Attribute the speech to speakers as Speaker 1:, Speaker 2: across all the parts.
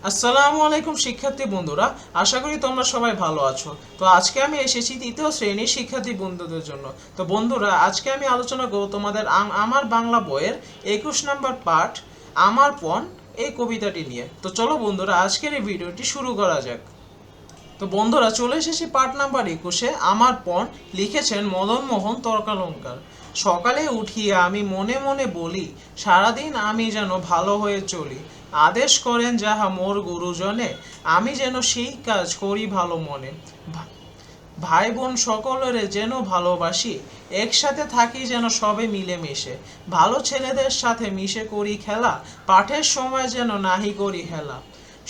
Speaker 1: আসসালামু আলাইকুম শিক্ষার্থী বন্ধুরা, আশা করি তোমরা সবাই ভালো আছো। তো আজকে আমি এসেছি তৃতীয় শ্রেণীর শিক্ষার্থী বন্ধুদের জন্য। তো বন্ধুরা, আজকে আমি আলোচনা করব তোমাদের আমার বাংলা বইয়ের 21 নম্বর পাঠ আমার পণ এই কবিতাটি নিয়ে। তো চলো বন্ধুরা, আজকের এই ভিডিওটি শুরু করা যাক। তো বন্ধুরা, চলে এসেছি পাঠ নাম্বার 21-এ। আমার পণ লিখেছেন মদন মোহন তর্কালঙ্কার। সকালে উঠিয়ে আমি মনে মনে বলি, সারাদিন আমি যেন ভালো হয়ে চলি। আদেশ করেন যাহা মোর গুরুজনে, আমি যেন সেই কাজ করি ভালো মনে। ভাই বোন সকলের যেন ভালোবাসি, একসাথে থাকি যেন সবে মিলেমিশে। ভালো ছেলেদের সাথে মিশে করি খেলা, পাঠের সময় যেন নাহি করি হেলা।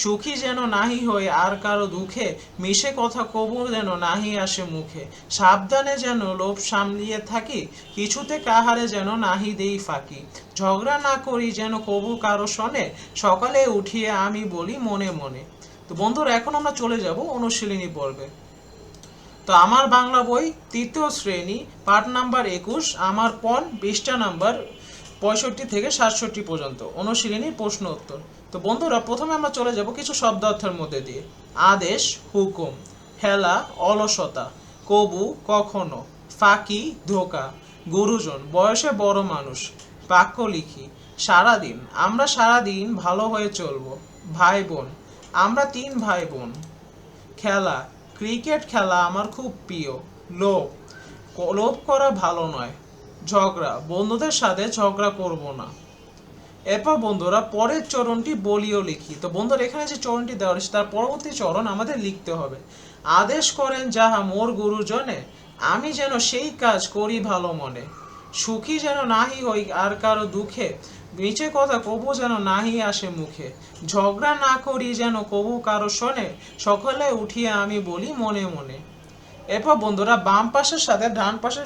Speaker 1: সুখী যেন নাহি হই আর কারো দুঃখে, মিশে কথা কবু যেন নাহি আসে মুখে। সাবধানে যেন লোভ সামলিয়ে থাকি, কিছুতে কাহারে যেন নাহি দেই ফাঁকি। ঝগড়া না করি যেন কবু কারো শনে, সকালে উঠিয়ে আমি বলি মনে মনে। তো বন্ধুরা, এখন আমরা চলে যাব অনুশীলনী পর্বে। তো আমার বাংলা বই তৃতীয় শ্রেণী পাঠ নাম্বার 21 আমার পণ পৃষ্ঠা নাম্বার 65 থেকে 67 পর্যন্ত অনুশীলনী প্রশ্ন উত্তর। তো বন্ধুরা, প্রথমে আমরা চলে যাব কিছু শব্দার্থের মধ্যে দিয়ে। আদেশ হুকুম, হেলা অলসতা, কবু কখনো, ফাঁকি ধোকা, গুরুজন বয়সে বড় মানুষ, বাক্য লিখি। সারাদিন আমরা সারাদিন ভালো হয়ে চলবো। ভাই বোন আমরা 3 ভাই বোন। খেলা ক্রিকেট খেলা আমার খুব প্রিয়। লোভ লোভ করা ভালো নয়। ঝগড়া বন্ধুদের সাথে ঝগড়া করব না। এরপর বন্ধুরা, পরের চরণটি বলিও লিখি। তো বন্ধুরা, এখানে যে চরণটি দেওয়া রয়েছে তার পরবর্তী চরণ আমাদের লিখতে হবে। আদেশ করেন যাহা মোর গুরুজনে, আমি যেন সেই কাজ করি ভালো মনে। সুখী যেন নাহি হই আর কারো দুঃখে, নিচে কথা কবু যেন নাহি আসে মুখে। ঝগড়া না করি যেন কবু কারো শোনে, সকালে উঠিয়ে আমি বলি মনে মনে। এরপর বন্ধুরা, বাম পাশের সাথে ডান পাশে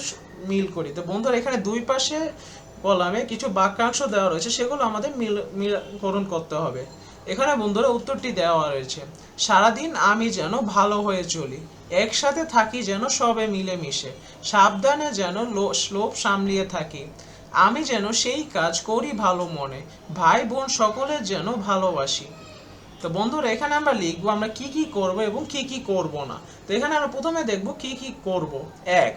Speaker 1: মিল করি। তো বন্ধুরা, এখানে দুই পাশে কলামে কিছু বাক্যাংশ দেওয়া রয়েছে, সেগুলো আমাদের মিলকরণ করতে হবে। এখানে বন্ধুরা উত্তরটি দেওয়া রয়েছে। সারাদিন আমি যেন ভালো হয়ে চলি, একসাথে থাকি যেন সবে মিলেমিশে। সাবধানে যেন লোভ সামলিয়ে থাকি, আমি যেন সেই কাজ করি ভালো মনে। ভাই বোন সকলের যেন ভালোবাসি। তো বন্ধুরা, এখানে আমরা লিখবো আমরা কি কি করব এবং কি কি করব না। তো এখানে আমরা প্রথমে দেখব কি কি করব। 1.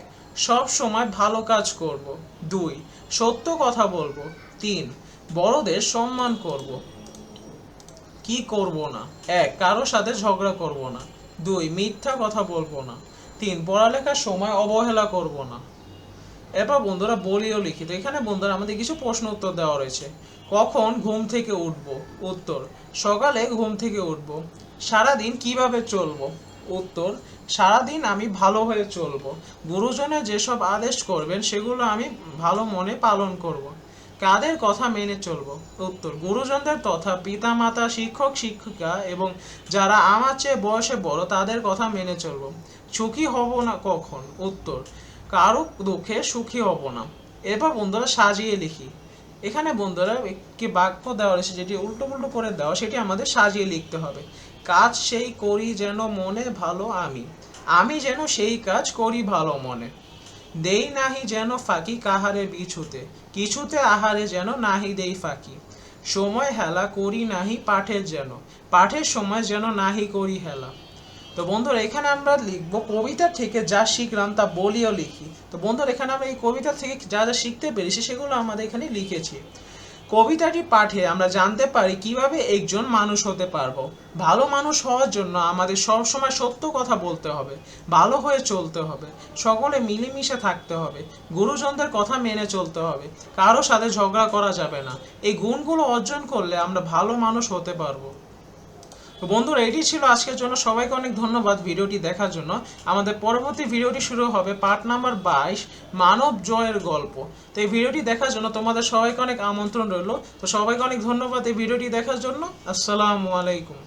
Speaker 1: সব সময় ভালো কাজ করব। 2. সত্য কথা বলবো। 3. বড়দের সম্মান করব। কি করব না? 1. কারোর সাথে ঝগড়া করব না। 2. মিথ্যা কথা বলবো না। 3. পড়ালেখার সময় অবহেলা করব না। এরপর বন্ধুরা, বলিও লিখিত। এখানে বন্ধুরা আমাদের কিছু প্রশ্ন উত্তর দেওয়া রয়েছে। কখন ঘুম থেকে উঠব? উত্তর, সকালে ঘুম থেকে উঠব। সারাদিন কিভাবে চলবো? উত্তর, সারাদিন আমি ভালো হয়ে চলবো। গুরুজনের যেসব আদেশ করবেন সেগুলো আমি ভালো মনে পালন করব। কাদের কথা মেনে চলবো? উত্তর, গুরুজনদের তথা পিতা মাতা শিক্ষক শিক্ষিকা এবং যারা আমার চেয়ে বয়সে বড় তাদের কথা মেনে চলবো। সুখী হব না কখন? উত্তর, কারো দুঃখে সুখী হব না। এরপর বন্ধুরা, সাজিয়ে লিখি। এখানে বন্ধুরা একটি বাক্য দেওয়া রয়েছে, যেটি উল্টো পুল্টো করে দেওয়া, সেটি আমাদের সাজিয়ে লিখতে হবে। কাজ সেই করি যেন মনে ভালো আমি, আমি যেন সেই কাজ করি ভালো মনে। দেই নাহি যেন ফাঁকি কাহারে বিছুতে, কিছুতে আহারে যেন নাহি দেই ফাঁকি। সময় হেলা করি নাহি পাঠের যেন, পাঠের সময় যেন নাহি করি হেলা। তো বন্ধুরা, এখানে আমরা লিখবো কবিতা থেকে যা শিখলাম তা বলিও লিখি। তো বন্ধুরা, এখানে আমরা এই কবিতা থেকে যা যা শিখতে পেরেছি সেগুলো আমাদের এখানে লিখেছি। কবিতাটি পাঠে আমরা জানতে পারি কিভাবে একজন মানুষ হতে পারবো। ভালো মানুষ হওয়ার জন্য আমাদের সব সময় সত্য কথা বলতে হবে, ভালো হয়ে চলতে হবে, সকলে মিলেমিশে থাকতে হবে, গুরুজনদের কথা মেনে চলতে হবে, কারো সাথে ঝগড়া করা যাবে না। এই গুণগুলো অর্জন করলে আমরা ভালো মানুষ হতে পারবো। তো বন্ধুরা, এটি ছিল আজকের জন্য। সবাইকে অনেক ধন্যবাদ ভিডিওটি দেখার জন্য। আমাদের পরবর্তী ভিডিওটি শুরু হবে পার্ট নাম্বার 22 মানব জয়ের গল্প। তো এই ভিডিওটি দেখার জন্য তোমাদের সবাইকে অনেক আমন্ত্রণ রইল। তো সবাইকে অনেক ধন্যবাদ এই ভিডিওটি দেখার জন্য। আসসালামু আলাইকুম।